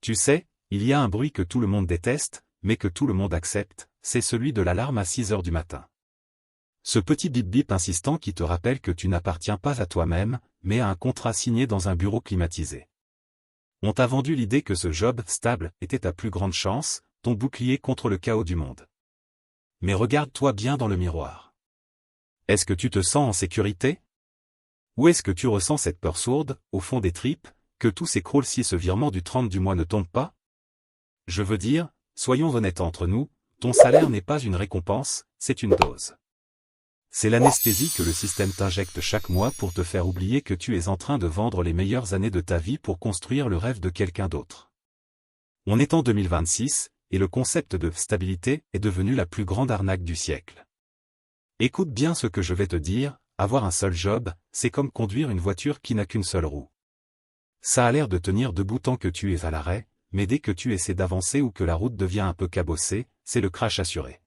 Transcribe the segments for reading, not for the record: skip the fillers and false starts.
Tu sais, il y a un bruit que tout le monde déteste, mais que tout le monde accepte, c'est celui de l'alarme à 6 heures du matin. Ce petit bip-bip insistant qui te rappelle que tu n'appartiens pas à toi-même, mais à un contrat signé dans un bureau climatisé. On t'a vendu l'idée que ce job stable était ta plus grande chance, ton bouclier contre le chaos du monde. Mais regarde-toi bien dans le miroir. Est-ce que tu te sens en sécurité? Ou est-ce que tu ressens cette peur sourde, au fond des tripes, que tout s'écroule si ce virement du 30 du mois ne tombe pas? Je veux dire, soyons honnêtes entre nous, ton salaire n'est pas une récompense, c'est une dose. C'est l'anesthésie que le système t'injecte chaque mois pour te faire oublier que tu es en train de vendre les meilleures années de ta vie pour construire le rêve de quelqu'un d'autre. On est en 2026, et le concept de stabilité est devenu la plus grande arnaque du siècle. Écoute bien ce que je vais te dire, avoir un seul job, c'est comme conduire une voiture qui n'a qu'une seule roue. Ça a l'air de tenir debout tant que tu es à l'arrêt, mais dès que tu essaies d'avancer ou que la route devient un peu cabossée, c'est le crash assuré.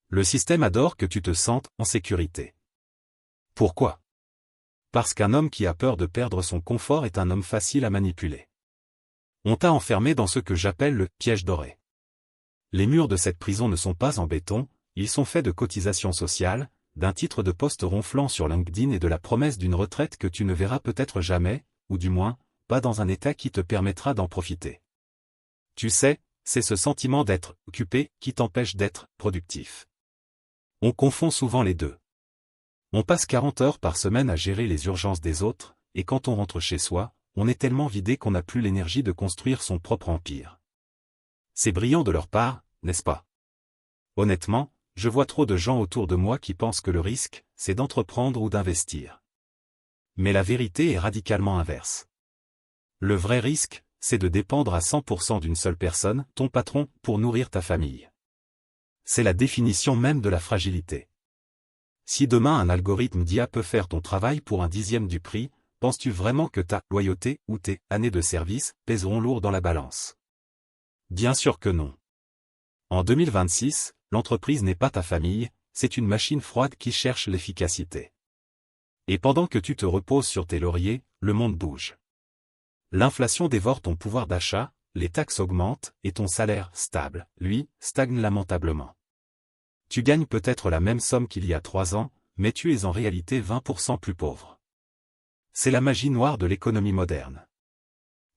Le système adore que tu te sentes en sécurité. Pourquoi? Parce qu'un homme qui a peur de perdre son confort est un homme facile à manipuler. On t'a enfermé dans ce que j'appelle le piège doré. Les murs de cette prison ne sont pas en béton, ils sont faits de cotisations sociales, d'un titre de poste ronflant sur LinkedIn et de la promesse d'une retraite que tu ne verras peut-être jamais, ou du moins, pas dans un état qui te permettra d'en profiter. Tu sais, c'est ce sentiment d'être occupé qui t'empêche d'être productif. On confond souvent les deux. On passe 40 heures par semaine à gérer les urgences des autres, et quand on rentre chez soi, on est tellement vidé qu'on n'a plus l'énergie de construire son propre empire. C'est brillant de leur part, n'est-ce pas? Honnêtement, je vois trop de gens autour de moi qui pensent que le risque, c'est d'entreprendre ou d'investir. Mais la vérité est radicalement inverse. Le vrai risque, c'est de dépendre à 100% d'une seule personne, ton patron, pour nourrir ta famille. C'est la définition même de la fragilité. Si demain un algorithme d'IA peut faire ton travail pour un dixième du prix, penses-tu vraiment que ta loyauté ou tes années de service pèseront lourd dans la balance? Bien sûr que non. En 2026, l'entreprise n'est pas ta famille, c'est une machine froide qui cherche l'efficacité. Et pendant que tu te reposes sur tes lauriers, le monde bouge. L'inflation dévore ton pouvoir d'achat, les taxes augmentent, et ton salaire, stable, lui, stagne lamentablement. Tu gagnes peut-être la même somme qu'il y a 3 ans, mais tu es en réalité 20% plus pauvre. C'est la magie noire de l'économie moderne.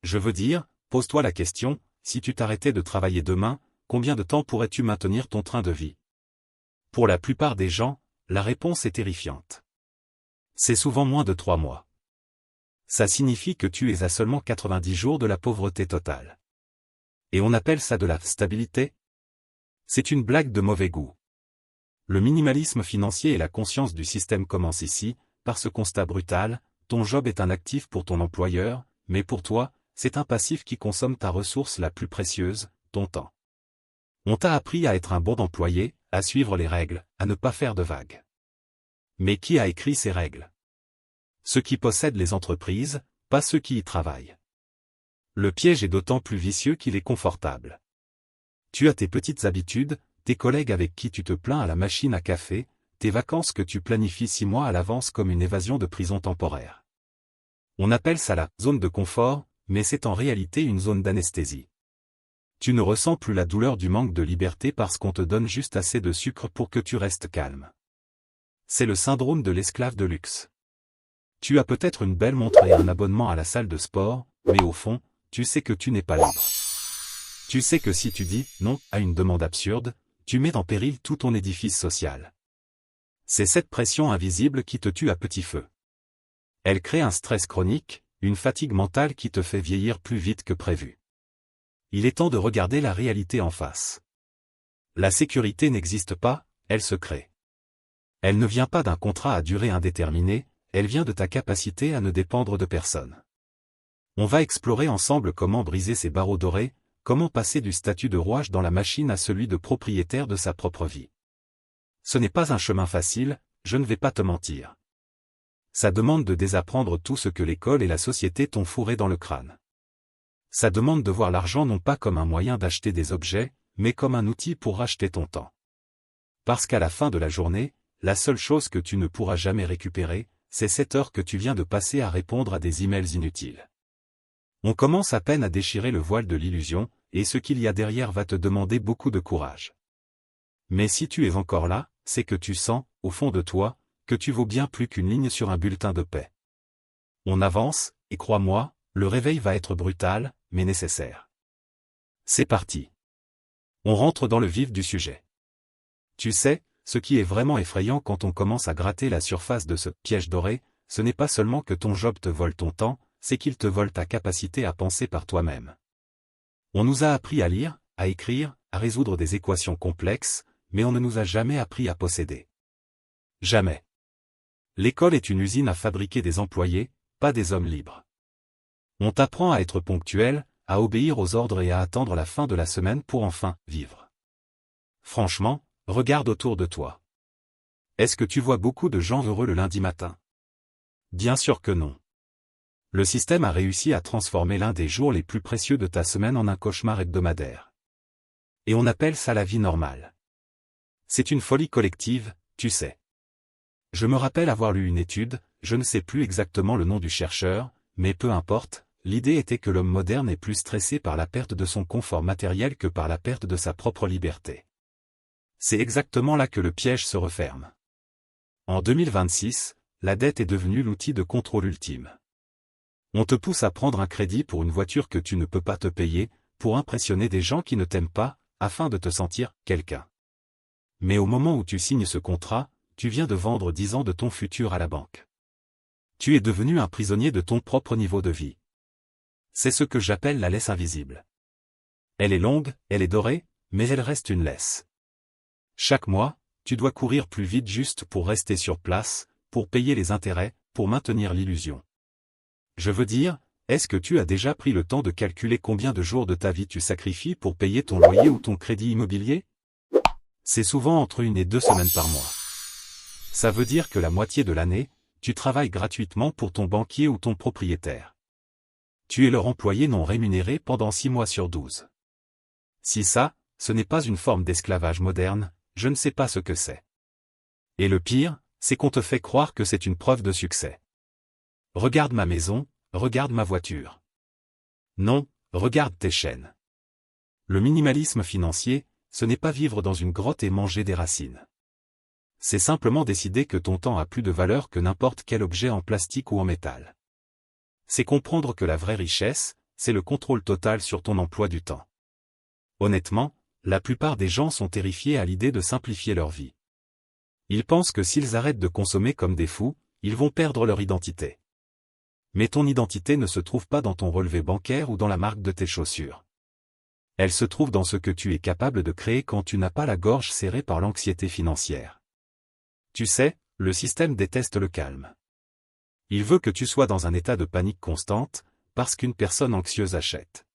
Je veux dire, pose-toi la question, si tu t'arrêtais de travailler demain, combien de temps pourrais-tu maintenir ton train de vie? Pour la plupart des gens, la réponse est terrifiante. C'est souvent moins de 3 mois. Ça signifie que tu es à seulement 90 jours de la pauvreté totale. Et on appelle ça de la stabilité? C'est une blague de mauvais goût. Le minimalisme financier et la conscience du système commencent ici, par ce constat brutal, ton job est un actif pour ton employeur, mais pour toi, c'est un passif qui consomme ta ressource la plus précieuse, ton temps. On t'a appris à être un bon employé, à suivre les règles, à ne pas faire de vagues. Mais qui a écrit ces règles? Ceux qui possèdent les entreprises, pas ceux qui y travaillent. Le piège est d'autant plus vicieux qu'il est confortable. Tu as tes petites habitudes, tes collègues avec qui tu te plains à la machine à café, tes vacances que tu planifies 6 mois à l'avance comme une évasion de prison temporaire. On appelle ça la zone de confort, mais c'est en réalité une zone d'anesthésie. Tu ne ressens plus la douleur du manque de liberté parce qu'on te donne juste assez de sucre pour que tu restes calme. C'est le syndrome de l'esclave de luxe. Tu as peut-être une belle montre et un abonnement à la salle de sport, mais au fond, tu sais que tu n'es pas libre. Tu sais que si tu dis non à une demande absurde, tu mets en péril tout ton édifice social. C'est cette pression invisible qui te tue à petit feu. Elle crée un stress chronique, une fatigue mentale qui te fait vieillir plus vite que prévu. Il est temps de regarder la réalité en face. La sécurité n'existe pas, elle se crée. Elle ne vient pas d'un contrat à durée indéterminée, elle vient de ta capacité à ne dépendre de personne. On va explorer ensemble comment briser ces barreaux dorés, comment passer du statut de rouage dans la machine à celui de propriétaire de sa propre vie. Ce n'est pas un chemin facile, je ne vais pas te mentir. Ça demande de désapprendre tout ce que l'école et la société t'ont fourré dans le crâne. Ça demande de voir l'argent non pas comme un moyen d'acheter des objets, mais comme un outil pour racheter ton temps. Parce qu'à la fin de la journée, la seule chose que tu ne pourras jamais récupérer, c'est cette heure que tu viens de passer à répondre à des emails inutiles. On commence à peine à déchirer le voile de l'illusion, et ce qu'il y a derrière va te demander beaucoup de courage. Mais si tu es encore là, c'est que tu sens, au fond de toi, que tu vaux bien plus qu'une ligne sur un bulletin de paie. On avance, et crois-moi, le réveil va être brutal, mais nécessaire. C'est parti. On rentre dans le vif du sujet. Tu sais, ce qui est vraiment effrayant quand on commence à gratter la surface de ce piège doré, ce n'est pas seulement que ton job te vole ton temps, c'est qu'il te vole ta capacité à penser par toi-même. On nous a appris à lire, à écrire, à résoudre des équations complexes, mais on ne nous a jamais appris à posséder. Jamais. L'école est une usine à fabriquer des employés, pas des hommes libres. On t'apprend à être ponctuel, à obéir aux ordres et à attendre la fin de la semaine pour enfin vivre. Franchement, regarde autour de toi. Est-ce que tu vois beaucoup de gens heureux le lundi matin? Bien sûr que non. Le système a réussi à transformer l'un des jours les plus précieux de ta semaine en un cauchemar hebdomadaire. Et on appelle ça la vie normale. C'est une folie collective, tu sais. Je me rappelle avoir lu une étude, je ne sais plus exactement le nom du chercheur, mais peu importe, l'idée était que l'homme moderne est plus stressé par la perte de son confort matériel que par la perte de sa propre liberté. C'est exactement là que le piège se referme. En 2026, la dette est devenue l'outil de contrôle ultime. On te pousse à prendre un crédit pour une voiture que tu ne peux pas te payer, pour impressionner des gens qui ne t'aiment pas, afin de te sentir quelqu'un. Mais au moment où tu signes ce contrat, tu viens de vendre 10 ans de ton futur à la banque. Tu es devenu un prisonnier de ton propre niveau de vie. C'est ce que j'appelle la laisse invisible. Elle est longue, elle est dorée, mais elle reste une laisse. Chaque mois, tu dois courir plus vite juste pour rester sur place, pour payer les intérêts, pour maintenir l'illusion. Je veux dire, est-ce que tu as déjà pris le temps de calculer combien de jours de ta vie tu sacrifies pour payer ton loyer ou ton crédit immobilier? C'est souvent entre 1 et 2 semaines par mois. Ça veut dire que la moitié de l'année, tu travailles gratuitement pour ton banquier ou ton propriétaire. Tu es leur employé non rémunéré pendant 6 mois sur 12. Si ça, ce n'est pas une forme d'esclavage moderne, je ne sais pas ce que c'est. Et le pire, c'est qu'on te fait croire que c'est une preuve de succès. Regarde ma maison, regarde ma voiture. Non, regarde tes chaînes. Le minimalisme financier, ce n'est pas vivre dans une grotte et manger des racines. C'est simplement décider que ton temps a plus de valeur que n'importe quel objet en plastique ou en métal. C'est comprendre que la vraie richesse, c'est le contrôle total sur ton emploi du temps. Honnêtement, la plupart des gens sont terrifiés à l'idée de simplifier leur vie. Ils pensent que s'ils arrêtent de consommer comme des fous, ils vont perdre leur identité. Mais ton identité ne se trouve pas dans ton relevé bancaire ou dans la marque de tes chaussures. Elle se trouve dans ce que tu es capable de créer quand tu n'as pas la gorge serrée par l'anxiété financière. Tu sais, le système déteste le calme. Il veut que tu sois dans un état de panique constante, parce qu'une personne anxieuse achète.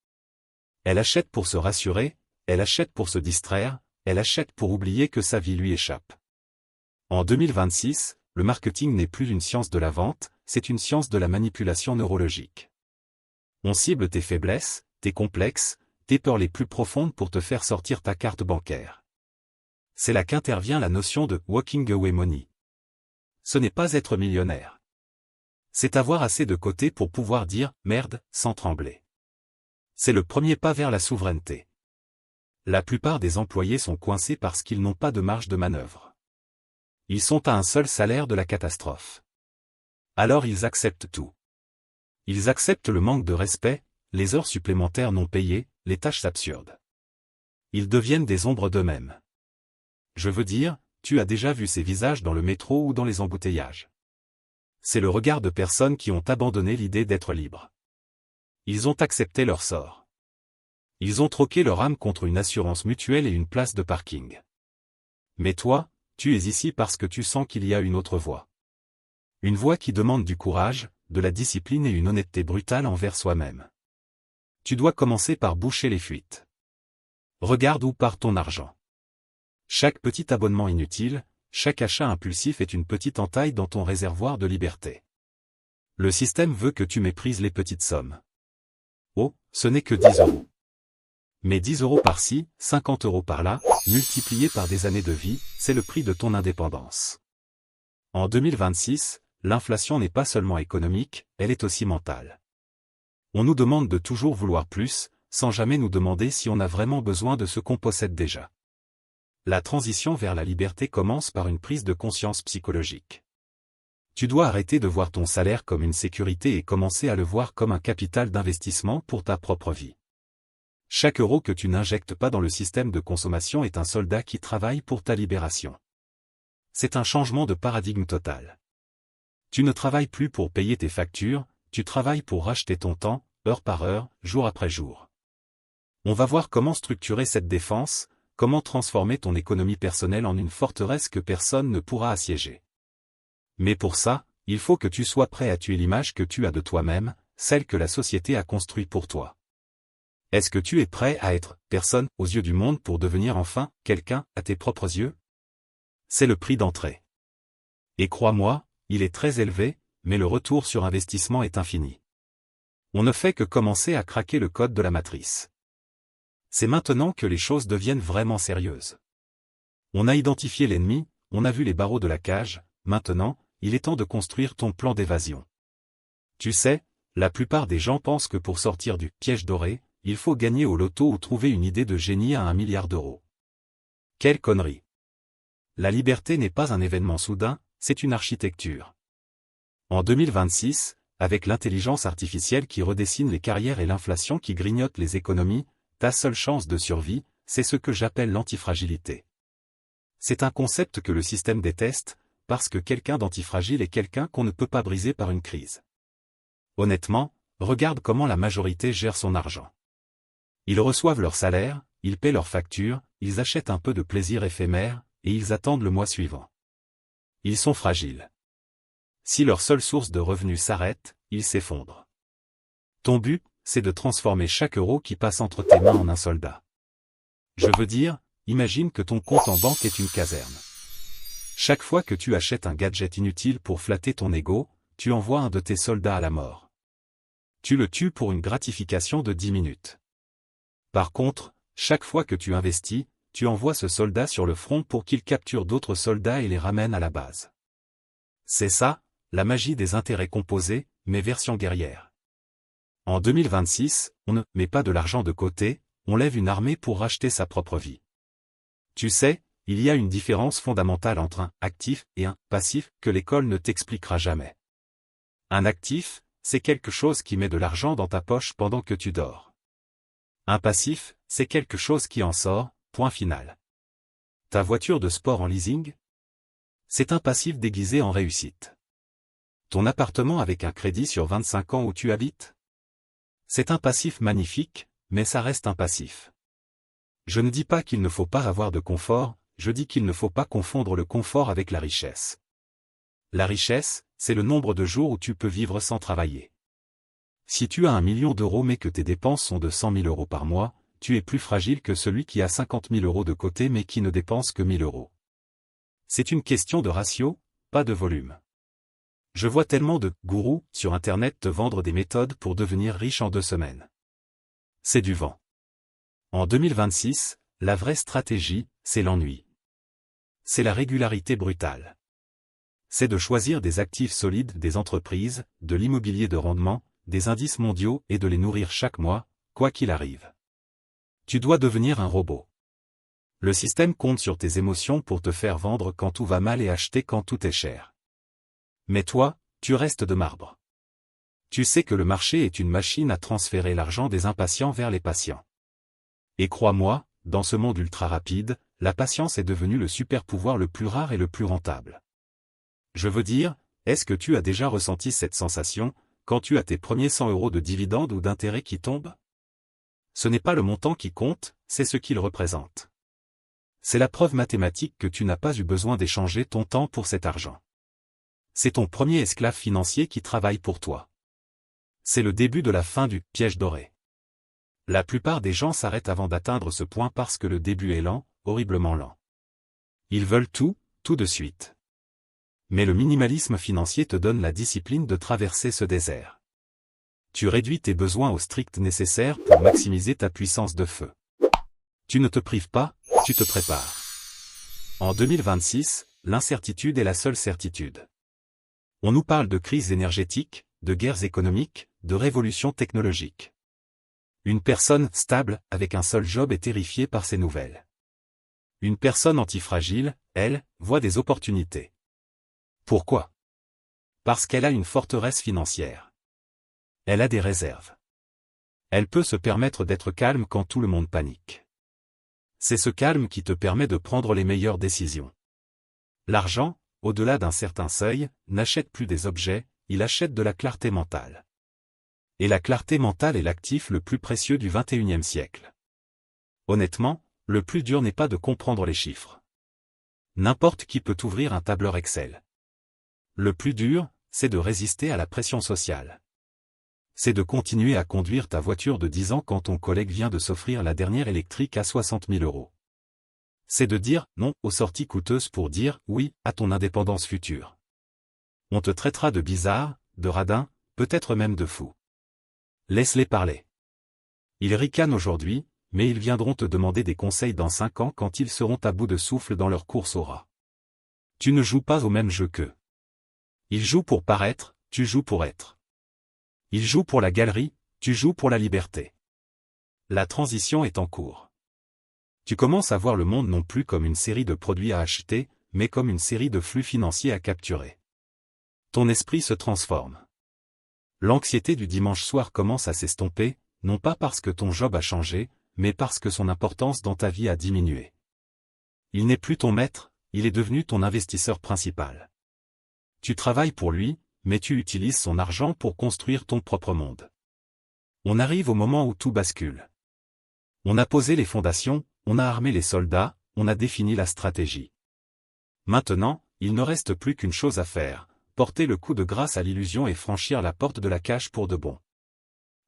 Elle achète pour se rassurer, elle achète pour se distraire, elle achète pour oublier que sa vie lui échappe. En 2026, le marketing n'est plus une science de la vente, c'est une science de la manipulation neurologique. On cible tes faiblesses, tes complexes, tes peurs les plus profondes pour te faire sortir ta carte bancaire. C'est là qu'intervient la notion de « walking away money ». Ce n'est pas être millionnaire. C'est avoir assez de côté pour pouvoir dire « merde » sans trembler. C'est le premier pas vers la souveraineté. La plupart des employés sont coincés parce qu'ils n'ont pas de marge de manœuvre. Ils sont à un seul salaire de la catastrophe. Alors ils acceptent tout. Ils acceptent le manque de respect, les heures supplémentaires non payées, les tâches absurdes. Ils deviennent des ombres d'eux-mêmes. Je veux dire, tu as déjà vu ces visages dans le métro ou dans les embouteillages. C'est le regard de personnes qui ont abandonné l'idée d'être libres. Ils ont accepté leur sort. Ils ont troqué leur âme contre une assurance mutuelle et une place de parking. Mais toi, tu es ici parce que tu sens qu'il y a une autre voie. Une voie qui demande du courage, de la discipline et une honnêteté brutale envers soi-même. Tu dois commencer par boucher les fuites. Regarde où part ton argent. Chaque petit abonnement inutile, chaque achat impulsif est une petite entaille dans ton réservoir de liberté. Le système veut que tu méprises les petites sommes. Oh, ce n'est que 10 €. Mais 10 € par-ci, 50 € par-là, multipliés par des années de vie, c'est le prix de ton indépendance. En 2026, l'inflation n'est pas seulement économique, elle est aussi mentale. On nous demande de toujours vouloir plus, sans jamais nous demander si on a vraiment besoin de ce qu'on possède déjà. La transition vers la liberté commence par une prise de conscience psychologique. Tu dois arrêter de voir ton salaire comme une sécurité et commencer à le voir comme un capital d'investissement pour ta propre vie. Chaque euro que tu n'injectes pas dans le système de consommation est un soldat qui travaille pour ta libération. C'est un changement de paradigme total. Tu ne travailles plus pour payer tes factures, tu travailles pour racheter ton temps, heure par heure, jour après jour. On va voir comment structurer cette défense, comment transformer ton économie personnelle en une forteresse que personne ne pourra assiéger. Mais pour ça, il faut que tu sois prêt à tuer l'image que tu as de toi-même, celle que la société a construite pour toi. Est-ce que tu es prêt à être personne aux yeux du monde pour devenir enfin quelqu'un à tes propres yeux? C'est le prix d'entrée. Et crois-moi, il est très élevé, mais le retour sur investissement est infini. On ne fait que commencer à craquer le code de la matrice. C'est maintenant que les choses deviennent vraiment sérieuses. On a identifié l'ennemi, on a vu les barreaux de la cage, maintenant, il est temps de construire ton plan d'évasion. Tu sais, la plupart des gens pensent que pour sortir du piège doré, il faut gagner au loto ou trouver une idée de génie à 1 milliard d'euros. Quelle connerie! La liberté n'est pas un événement soudain, c'est une architecture. En 2026, avec l'intelligence artificielle qui redessine les carrières et l'inflation qui grignote les économies, ta seule chance de survie, c'est ce que j'appelle l'antifragilité. C'est un concept que le système déteste, parce que quelqu'un d'antifragile est quelqu'un qu'on ne peut pas briser par une crise. Honnêtement, regarde comment la majorité gère son argent. Ils reçoivent leur salaire, ils paient leurs factures, ils achètent un peu de plaisir éphémère, et ils attendent le mois suivant. Ils sont fragiles. Si leur seule source de revenus s'arrête, ils s'effondrent. Ton but, c'est de transformer chaque euro qui passe entre tes mains en un soldat. Je veux dire, imagine que ton compte en banque est une caserne. Chaque fois que tu achètes un gadget inutile pour flatter ton ego, tu envoies un de tes soldats à la mort. Tu le tues pour une gratification de 10 minutes. Par contre, chaque fois que tu investis, tu envoies ce soldat sur le front pour qu'il capture d'autres soldats et les ramène à la base. C'est ça, la magie des intérêts composés, mais version guerrière. En 2026, on ne met pas de l'argent de côté, on lève une armée pour racheter sa propre vie. Tu sais, il y a une différence fondamentale entre un actif et un passif que l'école ne t'expliquera jamais. Un actif, c'est quelque chose qui met de l'argent dans ta poche pendant que tu dors. Un passif, c'est quelque chose qui en sort, point final. Ta voiture de sport en leasing? C'est un passif déguisé en réussite. Ton appartement avec un crédit sur 25 ans où tu habites? C'est un passif magnifique, mais ça reste un passif. Je ne dis pas qu'il ne faut pas avoir de confort, je dis qu'il ne faut pas confondre le confort avec la richesse. La richesse, c'est le nombre de jours où tu peux vivre sans travailler. Si tu as 1 million d'euros mais que tes dépenses sont de 100 000 euros par mois, tu es plus fragile que celui qui a 50 000 euros de côté mais qui ne dépense que 1 000 euros. C'est une question de ratio, pas de volume. Je vois tellement de « gourous » sur Internet te vendre des méthodes pour devenir riche en 2 semaines. C'est du vent. En 2026, la vraie stratégie, c'est l'ennui. C'est la régularité brutale. C'est de choisir des actifs solides des entreprises, de l'immobilier de rendement, des indices mondiaux et de les nourrir chaque mois, quoi qu'il arrive. Tu dois devenir un robot. Le système compte sur tes émotions pour te faire vendre quand tout va mal et acheter quand tout est cher. Mais toi, tu restes de marbre. Tu sais que le marché est une machine à transférer l'argent des impatients vers les patients. Et crois-moi, dans ce monde ultra rapide, la patience est devenue le super pouvoir le plus rare et le plus rentable. Je veux dire, est-ce que tu as déjà ressenti cette sensation, quand tu as tes premiers 100 euros de dividendes ou d'intérêts qui tombent? Ce n'est pas le montant qui compte, c'est ce qu'il représente. C'est la preuve mathématique que tu n'as pas eu besoin d'échanger ton temps pour cet argent. C'est ton premier esclave financier qui travaille pour toi. C'est le début de la fin du « piège doré ». La plupart des gens s'arrêtent avant d'atteindre ce point parce que le début est lent, horriblement lent. Ils veulent tout, tout de suite. Mais le minimalisme financier te donne la discipline de traverser ce désert. Tu réduis tes besoins au strict nécessaire pour maximiser ta puissance de feu. Tu ne te prives pas, tu te prépares. En 2026, l'incertitude est la seule certitude. On nous parle de crise énergétique, de guerres économiques, de révolution technologique. Une personne stable, avec un seul job est terrifiée par ces nouvelles. Une personne antifragile, elle, voit des opportunités. Pourquoi? Parce qu'elle a une forteresse financière. Elle a des réserves. Elle peut se permettre d'être calme quand tout le monde panique. C'est ce calme qui te permet de prendre les meilleures décisions. L'argent, au-delà d'un certain seuil, n'achète plus des objets, il achète de la clarté mentale. Et la clarté mentale est l'actif le plus précieux du XXIe siècle. Honnêtement, le plus dur n'est pas de comprendre les chiffres. N'importe qui peut ouvrir un tableur Excel. Le plus dur, c'est de résister à la pression sociale. C'est de continuer à conduire ta voiture de 10 ans quand ton collègue vient de s'offrir la dernière électrique à 60 000 €. C'est de dire non aux sorties coûteuses pour dire oui à ton indépendance future. On te traitera de bizarre, de radin, peut-être même de fou. Laisse-les parler. Ils ricanent aujourd'hui, mais ils viendront te demander des conseils dans 5 ans quand ils seront à bout de souffle dans leur course au rat. Tu ne joues pas au même jeu qu'eux. Ils jouent pour paraître, tu joues pour être. Ils jouent pour la galerie, tu joues pour la liberté. La transition est en cours. Tu commences à voir le monde non plus comme une série de produits à acheter, mais comme une série de flux financiers à capturer. Ton esprit se transforme. L'anxiété du dimanche soir commence à s'estomper, non pas parce que ton job a changé, mais parce que son importance dans ta vie a diminué. Il n'est plus ton maître, il est devenu ton investisseur principal. Tu travailles pour lui, mais tu utilises son argent pour construire ton propre monde. On arrive au moment où tout bascule. On a posé les fondations, on a armé les soldats, on a défini la stratégie. Maintenant, il ne reste plus qu'une chose à faire, porter le coup de grâce à l'illusion et franchir la porte de la cage pour de bon.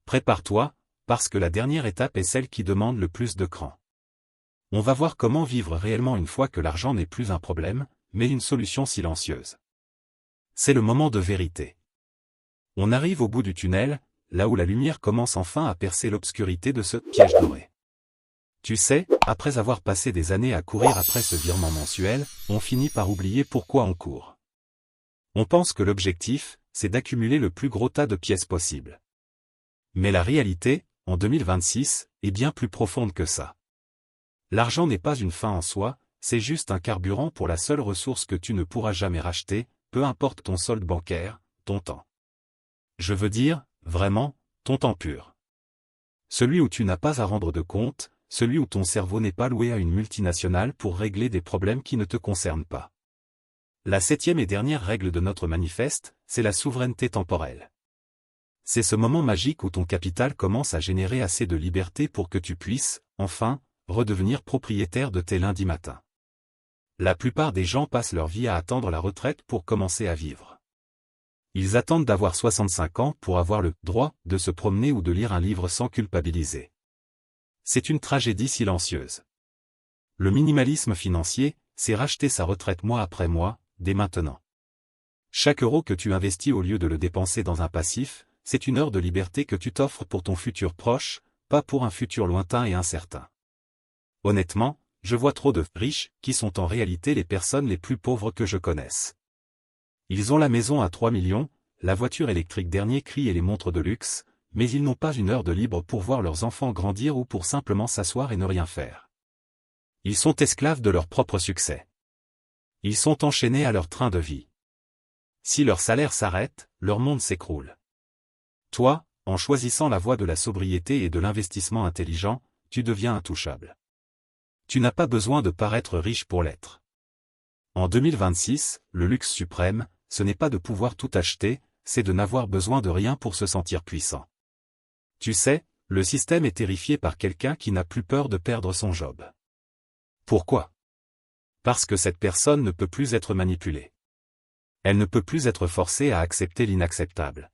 Prépare-toi, parce que la dernière étape est celle qui demande le plus de cran. On va voir comment vivre réellement une fois que l'argent n'est plus un problème, mais une solution silencieuse. C'est le moment de vérité. On arrive au bout du tunnel, là où la lumière commence enfin à percer l'obscurité de ce piège doré. Tu sais, après avoir passé des années à courir après ce virement mensuel, on finit par oublier pourquoi on court. On pense que l'objectif, c'est d'accumuler le plus gros tas de pièces possible. Mais la réalité, en 2026, est bien plus profonde que ça. L'argent n'est pas une fin en soi, c'est juste un carburant pour la seule ressource que tu ne pourras jamais racheter, peu importe ton solde bancaire, ton temps. Je veux dire, vraiment, ton temps pur. Celui où tu n'as pas à rendre de compte, celui où ton cerveau n'est pas loué à une multinationale pour régler des problèmes qui ne te concernent pas. La 7e et dernière règle de notre manifeste, c'est la souveraineté temporelle. C'est ce moment magique où ton capital commence à générer assez de liberté pour que tu puisses, enfin, redevenir propriétaire de tes lundis matins. La plupart des gens passent leur vie à attendre la retraite pour commencer à vivre. Ils attendent d'avoir 65 ans pour avoir le droit de se promener ou de lire un livre sans culpabiliser. C'est une tragédie silencieuse. Le minimalisme financier, c'est racheter sa retraite mois après mois, dès maintenant. Chaque euro que tu investis au lieu de le dépenser dans un passif, c'est une heure de liberté que tu t'offres pour ton futur proche, pas pour un futur lointain et incertain. Honnêtement, je vois trop de riches qui sont en réalité les personnes les plus pauvres que je connaisse. Ils ont la maison à 3 millions, la voiture électrique dernier cri et les montres de luxe, mais ils n'ont pas une heure de libre pour voir leurs enfants grandir ou pour simplement s'asseoir et ne rien faire. Ils sont esclaves de leur propre succès. Ils sont enchaînés à leur train de vie. Si leur salaire s'arrête, leur monde s'écroule. Toi, en choisissant la voie de la sobriété et de l'investissement intelligent, tu deviens intouchable. Tu n'as pas besoin de paraître riche pour l'être. En 2026, le luxe suprême, ce n'est pas de pouvoir tout acheter, c'est de n'avoir besoin de rien pour se sentir puissant. Tu sais, le système est terrifié par quelqu'un qui n'a plus peur de perdre son job. Pourquoi? Parce que cette personne ne peut plus être manipulée. Elle ne peut plus être forcée à accepter l'inacceptable.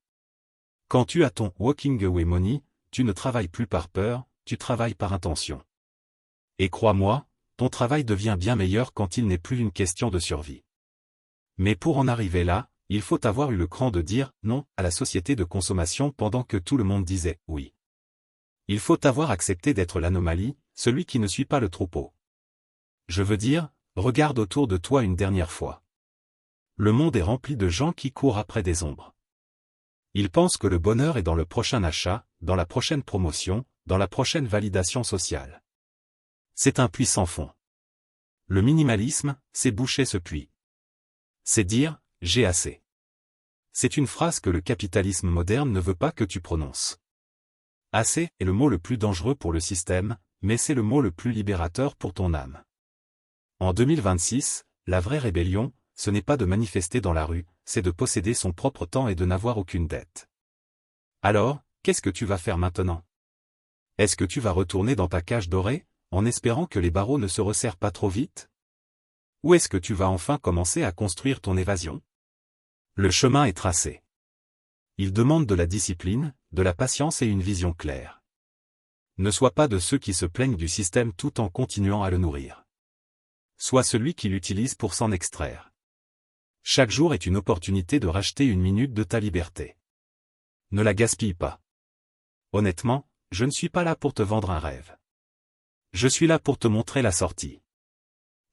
Quand tu as ton walking away money, tu ne travailles plus par peur, tu travailles par intention. Et crois-moi, ton travail devient bien meilleur quand il n'est plus une question de survie. Mais pour en arriver là, il faut avoir eu le cran de dire non à la société de consommation pendant que tout le monde disait oui. Il faut avoir accepté d'être l'anomalie, celui qui ne suit pas le troupeau. Je veux dire, regarde autour de toi une dernière fois. Le monde est rempli de gens qui courent après des ombres. Ils pensent que le bonheur est dans le prochain achat, dans la prochaine promotion, dans la prochaine validation sociale. C'est un puits sans fond. Le minimalisme, c'est boucher ce puits. C'est dire « j'ai assez ». C'est une phrase que le capitalisme moderne ne veut pas que tu prononces. Assez est le mot le plus dangereux pour le système, mais c'est le mot le plus libérateur pour ton âme. En 2026, la vraie rébellion, ce n'est pas de manifester dans la rue, c'est de posséder son propre temps et de n'avoir aucune dette. Alors, qu'est-ce que tu vas faire maintenant? Est-ce que tu vas retourner dans ta cage dorée, en espérant que les barreaux ne se resserrent pas trop vite? Ou est-ce que tu vas enfin commencer à construire ton évasion? Le chemin est tracé. Il demande de la discipline, de la patience et une vision claire. Ne sois pas de ceux qui se plaignent du système tout en continuant à le nourrir. Sois celui qui l'utilise pour s'en extraire. Chaque jour est une opportunité de racheter une minute de ta liberté. Ne la gaspille pas. Honnêtement, je ne suis pas là pour te vendre un rêve. Je suis là pour te montrer la sortie.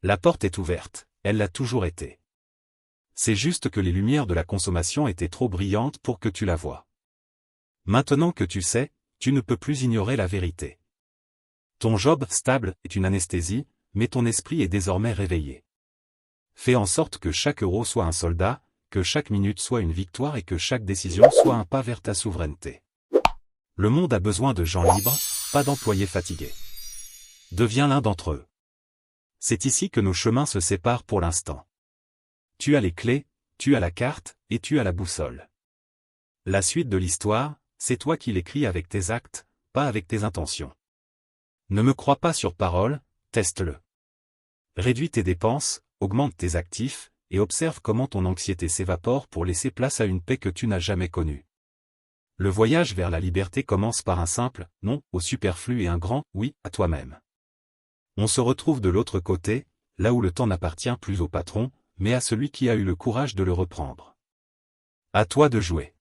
La porte est ouverte, elle l'a toujours été. C'est juste que les lumières de la consommation étaient trop brillantes pour que tu la vois. Maintenant que tu sais, tu ne peux plus ignorer la vérité. Ton job stable est une anesthésie, mais ton esprit est désormais réveillé. Fais en sorte que chaque euro soit un soldat, que chaque minute soit une victoire et que chaque décision soit un pas vers ta souveraineté. Le monde a besoin de gens libres, pas d'employés fatigués. Deviens l'un d'entre eux. C'est ici que nos chemins se séparent pour l'instant. Tu as les clés, tu as la carte, et tu as la boussole. La suite de l'histoire, c'est toi qui l'écris avec tes actes, pas avec tes intentions. Ne me crois pas sur parole, teste-le. Réduis tes dépenses, augmente tes actifs, et observe comment ton anxiété s'évapore pour laisser place à une paix que tu n'as jamais connue. Le voyage vers la liberté commence par un simple « non » au superflu et un grand « oui » à toi-même. On se retrouve de l'autre côté, là où le temps n'appartient plus au patron, mais à celui qui a eu le courage de le reprendre. À toi de jouer.